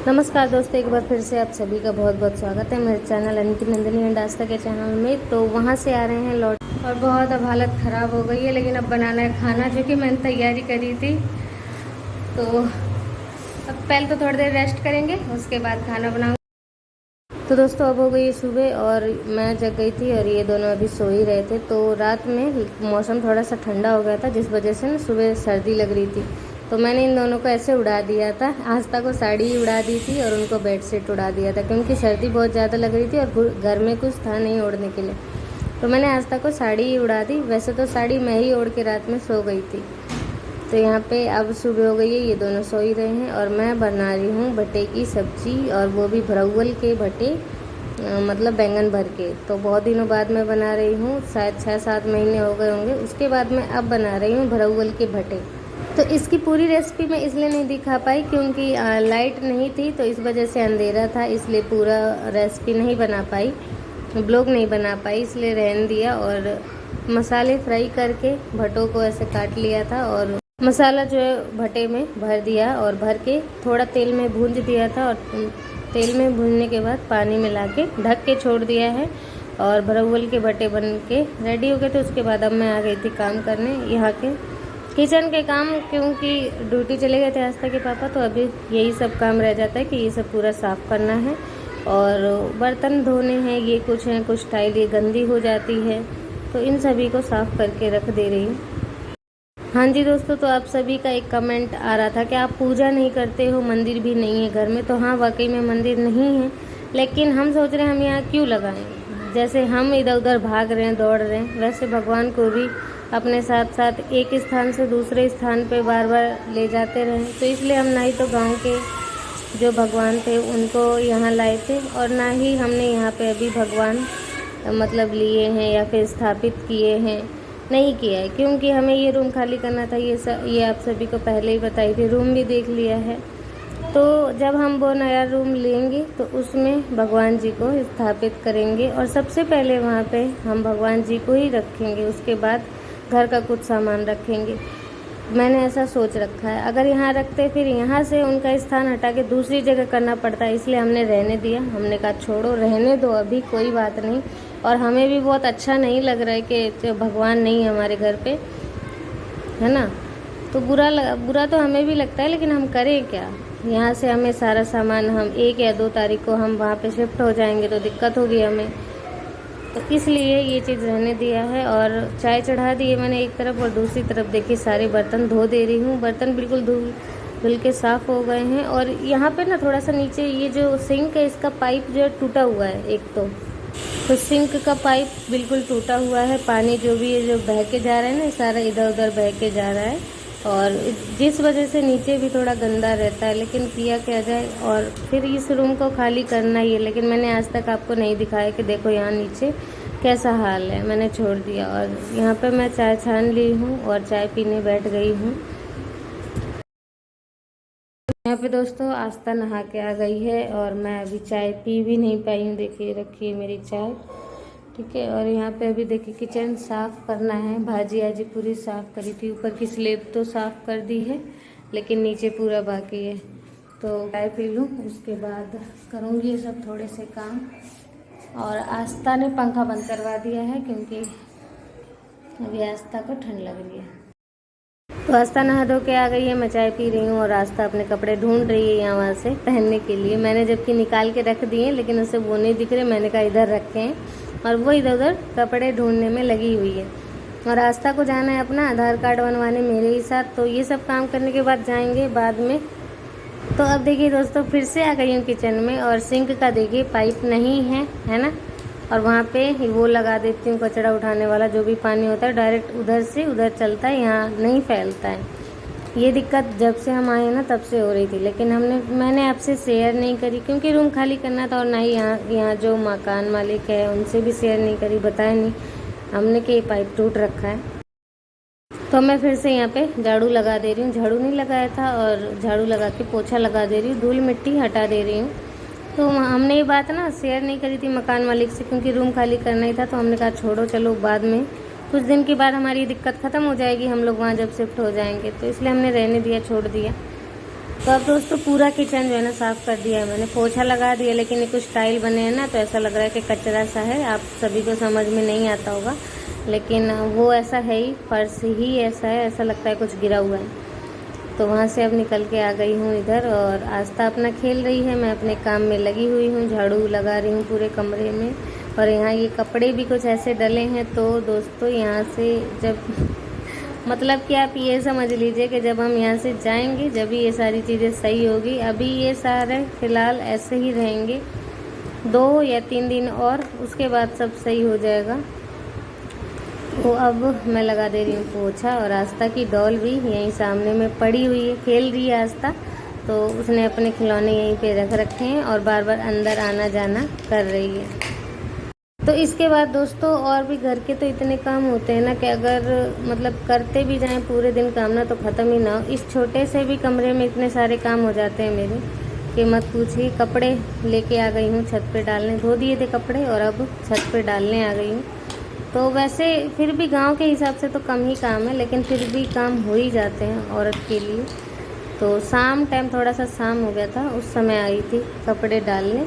नमस्कार दोस्तों, एक बार फिर से आप सभी का बहुत बहुत स्वागत है मेरे चैनल अनिकी नंदिनी एंड आस्था के चैनल में। तो वहाँ से आ रहे हैं लौट और बहुत अब हालत ख़राब हो गई है, लेकिन अब बनाना है खाना जो कि मैंने तैयारी करी थी। तो अब पहले तो थोड़ी देर रेस्ट करेंगे, उसके बाद खाना बनाऊंगे। तो दोस्तों अब हो गई सुबह और मैं जग गई थी और ये दोनों अभी सो ही रहे थे। तो रात में मौसम थोड़ा सा ठंडा हो गया था, जिस वजह से ना सुबह सर्दी लग रही थी। तो मैंने इन दोनों को ऐसे उड़ा दिया था, आस्था को साड़ी ही उड़ा दी थी और उनको बेडशीट उड़ा दिया था, क्योंकि सर्दी बहुत ज़्यादा लग रही थी और घर में कुछ था नहीं ओढ़ने के लिए। तो मैंने आस्था को साड़ी ही उड़ा दी। वैसे तो साड़ी मैं ही ओढ़ के रात में सो गई थी। तो यहाँ पे अब सुबह हो गई है, ये दोनों सो ही रहे हैं और मैं बना रही हूँ भट्टे की सब्जी, और वो भी भरौल के भट्टे, मतलब बैंगन भर के। तो बहुत दिनों बाद मैं बना रही हूँ, शायद 6-7 महीने हो गए होंगे। उसके बाद मैं अब बना रही हूँ भरौल के भट्टे। तो इसकी पूरी रेसिपी मैं इसलिए नहीं दिखा पाई क्योंकि लाइट नहीं थी, तो इस वजह से अंधेरा था, इसलिए पूरा रेसिपी नहीं बना पाई, ब्लॉग नहीं बना पाई, इसलिए रहने दिया। और मसाले फ्राई करके भट्टों को ऐसे काट लिया था और मसाला जो है भट्टे में भर दिया और भर के थोड़ा तेल में भूंज दिया था, और तेल में भूनने के बाद पानी मिला के ढक के छोड़ दिया है और भरौल के भट्टे बन के रेडी हो गए थे। उसके बाद अब मैं आ गई थी काम करने यहाँ के किचन के काम, क्योंकि ड्यूटी चले गए थे आस्था के पापा। तो अभी यही सब काम रह जाता है कि ये सब पूरा साफ़ करना है और बर्तन धोने हैं, ये कुछ हैं, कुछ टाइल ये गंदी हो जाती है, तो इन सभी को साफ़ करके रख दे रही हूँ। हाँ जी दोस्तों, तो आप सभी का एक कमेंट आ रहा था कि आप पूजा नहीं करते हो, मंदिर भी नहीं है घर में। तो हाँ, वाकई में मंदिर नहीं है, लेकिन हम सोच रहे हैं हम यहाँ क्यों लगाएं। जैसे हम इधर उधर भाग रहे हैं, दौड़ रहे हैं, वैसे भगवान को भी अपने साथ साथ एक स्थान से दूसरे स्थान पे बार बार ले जाते रहें। तो इसलिए हम ना ही तो गाँव के जो भगवान थे उनको यहाँ लाए थे, और ना ही हमने यहाँ पे अभी भगवान मतलब लिए हैं या फिर स्थापित किए हैं, नहीं किया है। क्योंकि हमें ये रूम खाली करना था, ये आप सभी को पहले ही बताई थी, रूम भी देख लिया है। तो जब हम वो नया रूम लेंगे तो उसमें भगवान जी को स्थापित करेंगे, और सबसे पहले वहाँ पे हम भगवान जी को ही रखेंगे, उसके बाद घर का कुछ सामान रखेंगे। मैंने ऐसा सोच रखा है। अगर यहाँ रखते फिर यहाँ से उनका स्थान हटा के दूसरी जगह करना पड़ता है, इसलिए हमने रहने दिया। हमने कहा छोड़ो, रहने दो, अभी कोई बात नहीं। और हमें भी बहुत अच्छा नहीं लग रहा है कि भगवान नहीं है हमारे घर पे, है ना। तो बुरा तो हमें भी लगता है, लेकिन हम करें क्या। यहाँ से हमें सारा सामान, हम 1 या 2 तारीख को हम वहाँ पे शिफ्ट हो जाएंगे तो दिक्कत होगी हमें, तो इसलिए ये चीज़ रहने दिया है। और चाय चढ़ा दी है मैंने एक तरफ, और दूसरी तरफ देखिए सारे बर्तन धो दे रही हूँ। बर्तन बिल्कुल धुल के साफ़ हो गए हैं। और यहाँ पे ना थोड़ा सा नीचे ये जो सिंक है, इसका पाइप जो है टूटा हुआ है एक तो सिंक का पाइप बिल्कुल टूटा हुआ है। पानी जो भी है जो बह के जा रहा है ना, सारा इधर उधर बह के जा रहा है, और जिस वजह से नीचे भी थोड़ा गंदा रहता है। लेकिन किया क्या जाए, और फिर इस रूम को खाली करना ही है। लेकिन मैंने आज तक आपको नहीं दिखाया कि देखो यहाँ नीचे कैसा हाल है, मैंने छोड़ दिया। और यहाँ पे मैं चाय छान ली हूँ और चाय पीने बैठ गई हूँ। यहाँ पे दोस्तों आस्था नहा के आ गई है और मैं अभी चाय पी भी नहीं पाई हूँ। देखिए रखी है मेरी चाय, ठीक है। और यहाँ पे अभी देखिए किचन साफ़ करना है। भाजी आजी पूरी साफ़ करी थी, ऊपर की स्लेब तो साफ़ कर दी है, लेकिन नीचे पूरा बाकी है। तो चाय पी लूँ, उसके बाद करूँगी ये सब थोड़े से काम। और आस्था ने पंखा बंद करवा दिया है, क्योंकि अभी आस्था को ठंड लग रही है। तो आस्था नहा धो के आ गई है, मैं चाय पी रही हूँ और आस्था अपने कपड़े ढूंढ रही है यहाँ वहाँ से पहनने के लिए। मैंने जबकि निकाल के रख दिए, लेकिन उसे वो नहीं दिख रहे। मैंने कहा इधर रखे हैं, और वो इधर उधर कपड़े ढूंढने में लगी हुई है। और आस्था को जाना है अपना आधार कार्ड बनवाने मेरे ही साथ। तो ये सब काम करने के बाद जाएंगे बाद में। तो अब देखिए दोस्तों, फिर से आ गई हूँ किचन में, और सिंक का देखिए पाइप नहीं है ना। और वहाँ पे वो लगा देती हूँ कचरा उठाने वाला, जो भी पानी होता है डायरेक्ट उधर से उधर चलता है, यहाँ नहीं फैलता है। ये दिक्कत जब से हम आए ना तब से हो रही थी, लेकिन मैंने आपसे शेयर नहीं करी, क्योंकि रूम खाली करना था। और ना ही यहाँ जो मकान मालिक है उनसे भी शेयर नहीं करी, बताया नहीं हमने कि ये पाइप टूट रखा है। तो मैं फिर से यहाँ पे झाड़ू लगा दे रही हूँ। झाड़ू नहीं लगाया था, और झाड़ू लगा के पोछा लगा दे रही हूँ, धूल मिट्टी हटा दे रही हूँ। तो हमने ये बात ना शेयर नहीं करी थी मकान मालिक से, क्योंकि रूम खाली करना ही था। तो हमने कहा छोड़ो, चलो बाद में कुछ दिन के बाद हमारी दिक्कत ख़त्म हो जाएगी, हम लोग वहाँ जब शिफ्ट हो जाएंगे। तो इसलिए हमने रहने दिया, छोड़ दिया। तो अब दोस्तों पूरा किचन जो है ना साफ़ कर दिया है मैंने, पोछा लगा दिया, लेकिन ये कुछ टाइल बने हैं ना तो ऐसा लग रहा है कि कचरा सा है। आप सभी को समझ में नहीं आता होगा, लेकिन वो ऐसा है ही, फर्श ही ऐसा है, ऐसा लगता है कुछ गिरा हुआ है। तो वहाँ से अब निकल के आ गई हूँ इधर, और आस्था अपना खेल रही है, मैं अपने काम में लगी हुई हूँ, झाड़ू लगा रही हूँ पूरे कमरे में। और यहाँ ये कपड़े भी कुछ ऐसे डले हैं, तो दोस्तों यहाँ से जब मतलब कि आप ये समझ लीजिए कि जब हम यहाँ से जाएंगे जब ये सारी चीज़ें सही होगी। अभी ये सारे फ़िलहाल ऐसे ही रहेंगे 2 या 3 दिन, और उसके बाद सब सही हो जाएगा। तो अब मैं लगा दे रही हूँ पोछा, और आस्था की डॉल भी यहीं सामने में पड़ी हुई है, खेल रही है आस्था। तो उसने अपने खिलौने यहीं पे रख रखे हैं और बार बार अंदर आना जाना कर रही है। तो इसके बाद दोस्तों और भी घर के तो इतने काम होते हैं ना कि अगर मतलब करते भी जाएं पूरे दिन काम ना तो ख़त्म ही ना हो। इस छोटे से भी कमरे में इतने सारे काम हो जाते हैं मेरे कि मत पूछिए। कपड़े लेके आ गई हूँ छत पे डालने, धो दिए थे कपड़े और अब छत पे डालने आ गई हूँ। तो वैसे फिर भी गांव के हिसाब से तो कम ही काम है, लेकिन फिर भी काम हो ही जाते हैं औरत के लिए। तो शाम टाइम थोड़ा सा शाम हो गया था, उस समय आई थी कपड़े डालने,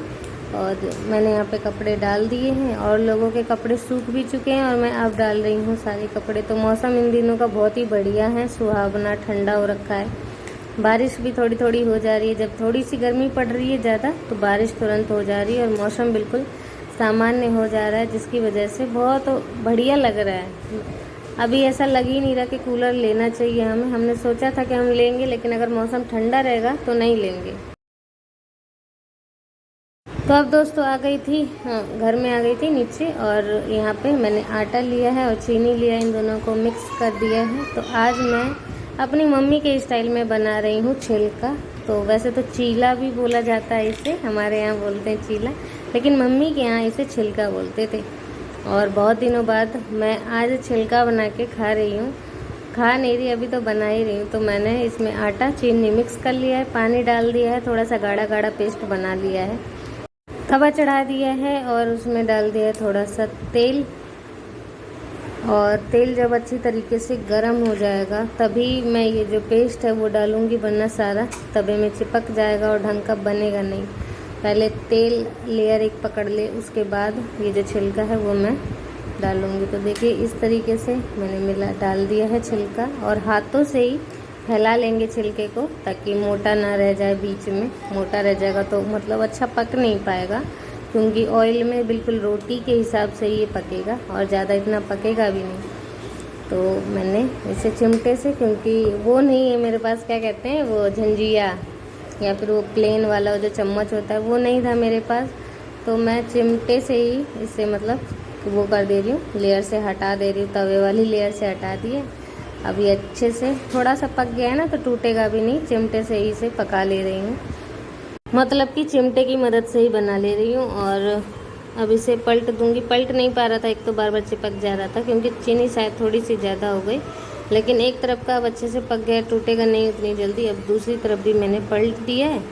और मैंने यहाँ पे कपड़े डाल दिए हैं और लोगों के कपड़े सूख भी चुके हैं और मैं अब डाल रही हूँ सारे कपड़े। तो मौसम इन दिनों का बहुत ही बढ़िया है, सुहावना ठंडा हो रखा है। बारिश भी थोड़ी थोड़ी हो जा रही है, जब थोड़ी सी गर्मी पड़ रही है ज़्यादा तो बारिश तुरंत हो जा रही है और मौसम बिल्कुल सामान्य हो जा रहा है, जिसकी वजह से बहुत बढ़िया लग रहा है। अभी ऐसा लग ही नहीं रहा कि कूलर लेना चाहिए हमें। हमने सोचा था कि हम लेंगे, लेकिन अगर मौसम ठंडा रहेगा तो नहीं लेंगे। तो अब दोस्तों आ गई थी, घर में आ गई थी नीचे, और यहाँ पे मैंने आटा लिया है और चीनी लिया है, इन दोनों को मिक्स कर दिया है। तो आज मैं अपनी मम्मी के स्टाइल में बना रही हूँ छिलका। तो वैसे तो चीला भी बोला जाता है इसे, हमारे यहाँ बोलते हैं चीला, लेकिन मम्मी के यहाँ इसे छिलका बोलते थे। और बहुत दिनों बाद मैं आज छिलका बना के खा रही हूँ। खा नहीं रही अभी, तो बना ही रही हूँ। तो मैंने इसमें आटा चीनी मिक्स कर लिया है, पानी डाल दिया है, थोड़ा सा गाढ़ा गाढ़ा पेस्ट बना लिया है, तवा चढ़ा दिया है और उसमें डाल दिया है थोड़ा सा तेल। और तेल जब अच्छी तरीके से गर्म हो जाएगा तभी मैं ये जो पेस्ट है वो डालूंगी, वरना सारा तवे में चिपक जाएगा और ढंग का बनेगा नहीं। पहले तेल लेयर एक पकड़ ले, उसके बाद ये जो छिलका है वो मैं डालूंगी। तो देखिए इस तरीके से मैंने डाल दिया है छिलका, और हाथों से ही फैला लेंगे छिलके को ताकि मोटा ना रह जाए। बीच में मोटा रह जाएगा तो मतलब अच्छा पक नहीं पाएगा, क्योंकि ऑयल में बिल्कुल रोटी के हिसाब से ये पकेगा और ज़्यादा इतना पकेगा भी नहीं। तो मैंने इसे चिमटे से, क्योंकि वो नहीं है मेरे पास, क्या कहते हैं वो झंझिया या फिर वो प्लेन वाला जो चम्मच होता है वो नहीं था मेरे पास, तो मैं चिमटे से ही इसे मतलब वो कर दे रही हूँ, लेयर से हटा दे रही हूँ, तवे वाली लेयर से हटा दी है। अब ये अच्छे से थोड़ा सा पक गया है ना तो टूटेगा भी नहीं, चिमटे से ही इसे पका ले रही हूँ, मतलब कि चिमटे की मदद से ही बना ले रही हूँ। और अब इसे पलट दूंगी। पलट नहीं पा रहा था, एक तो बार बार चिपक जा रहा था क्योंकि चीनी शायद थोड़ी सी ज़्यादा हो गई, लेकिन एक तरफ का अब अच्छे से पक गया, टूटेगा नहीं उतनी जल्दी। अब दूसरी तरफ भी मैंने पलट दिया है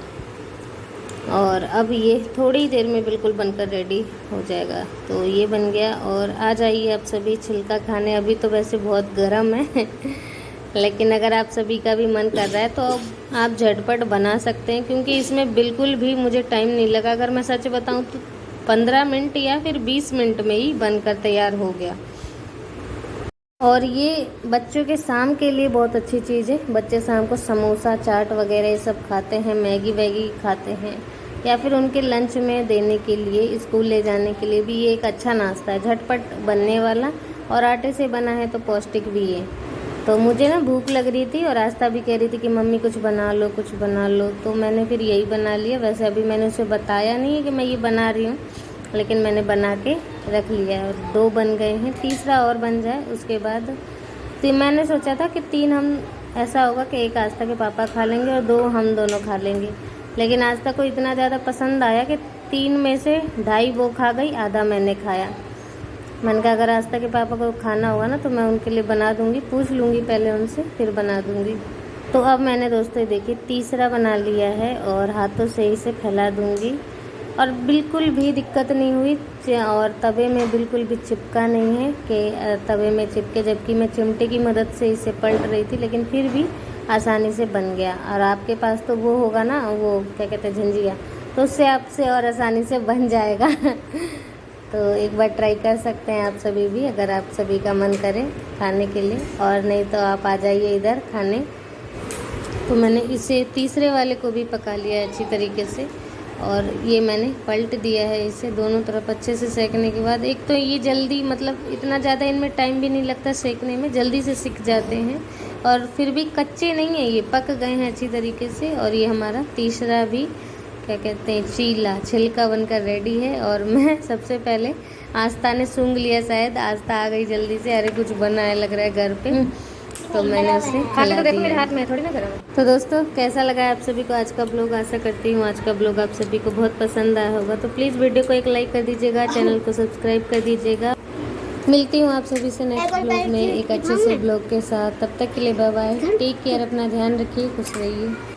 और अब ये थोड़ी देर में बिल्कुल बनकर रेडी हो जाएगा। तो ये बन गया, और आ जाइए आप सभी छिलका खाने। अभी तो वैसे बहुत गर्म है लेकिन अगर आप सभी का भी मन कर रहा है तो आप झटपट बना सकते हैं, क्योंकि इसमें बिल्कुल भी मुझे टाइम नहीं लगा। अगर मैं सच बताऊं तो 15 मिनट या फिर 20 मिनट में ही बनकर तैयार हो गया। और ये बच्चों के शाम के लिए बहुत अच्छी चीज़ है। बच्चे शाम को समोसा चाट वगैरह ये सब खाते हैं, मैगी वैगी खाते हैं, या फिर उनके लंच में देने के लिए, स्कूल ले जाने के लिए भी ये एक अच्छा नाश्ता है, झटपट बनने वाला, और आटे से बना है तो पौष्टिक भी है। तो मुझे ना भूख लग रही थी और आस्था भी कह रही थी कि मम्मी कुछ बना लो कुछ बना लो, तो मैंने फिर यही बना लिया। वैसे अभी मैंने उसे बताया नहीं है कि मैं ये बना रही हूँ, लेकिन मैंने बना के रख लिया है। 2 बन गए हैं, तीसरा और बन जाए उसके बाद। तो मैंने सोचा था कि 3 हम ऐसा होगा कि 1 आस्था के पापा खा लेंगे और 2 हम दोनों खा लेंगे, लेकिन आस्था को इतना ज़्यादा पसंद आया कि 3 में से 2.5 वो खा गई, आधा मैंने खाया। मैंने कहा अगर आस्था के पापा को खाना होगा ना तो मैं उनके लिए बना दूंगी, पूछ लूँगी पहले उनसे फिर बना दूंगी। तो अब मैंने दोस्तों देखिए तीसरा बना लिया है और हाथों से इसे फैला दूंगी, और बिल्कुल भी दिक्कत नहीं हुई, और तवे में बिल्कुल भी चिपका नहीं है कि तवे में चिपके, जबकि मैं चिमटे की मदद से इसे पलट रही थी, लेकिन फिर भी आसानी से बन गया। और आपके पास तो वो होगा ना, वो क्या कहते हैं, झंझिया, तो उससे आपसे और आसानी से बन जाएगा। तो एक बार ट्राई कर सकते हैं आप सभी भी, अगर आप सभी का मन करे खाने के लिए, और नहीं तो आप आ जाइए इधर खाने। तो मैंने इसे तीसरे वाले को भी पका लिया है अच्छी तरीके से, और ये मैंने पलट दिया है इसे दोनों तरफ अच्छे से सेकने के बाद। एक तो ये जल्दी, मतलब इतना ज़्यादा इनमें टाइम भी नहीं लगता सेकने में, जल्दी से सिक जाते हैं, और फिर भी कच्चे नहीं हैं, ये पक गए हैं अच्छी तरीके से। और ये हमारा तीसरा भी क्या कहते हैं, चीला छिलका बनकर रेडी है। और मैं सबसे पहले, आस्था ने सूंघ लिया शायद, आस्था आ गई जल्दी से, अरे कुछ बना है लग रहा है घर पे, तो मैंने उसे खिला दिया। मेरे हाथ में थोड़ी ना करा। तो दोस्तों कैसा लगा आप सभी को आज का ब्लॉग? आशा करती हूँ आज का ब्लॉग आप सभी को बहुत पसंद आया होगा। तो प्लीज़ वीडियो को एक लाइक कर दीजिएगा, चैनल को सब्सक्राइब कर दीजिएगा। मिलती हूँ आप सभी से नेक्स्ट ब्लॉग में एक अच्छे से ब्लॉग के साथ। तब तक के लिए बाय बाय, टेक केयर, अपना ध्यान रखिए, खुश रहिए।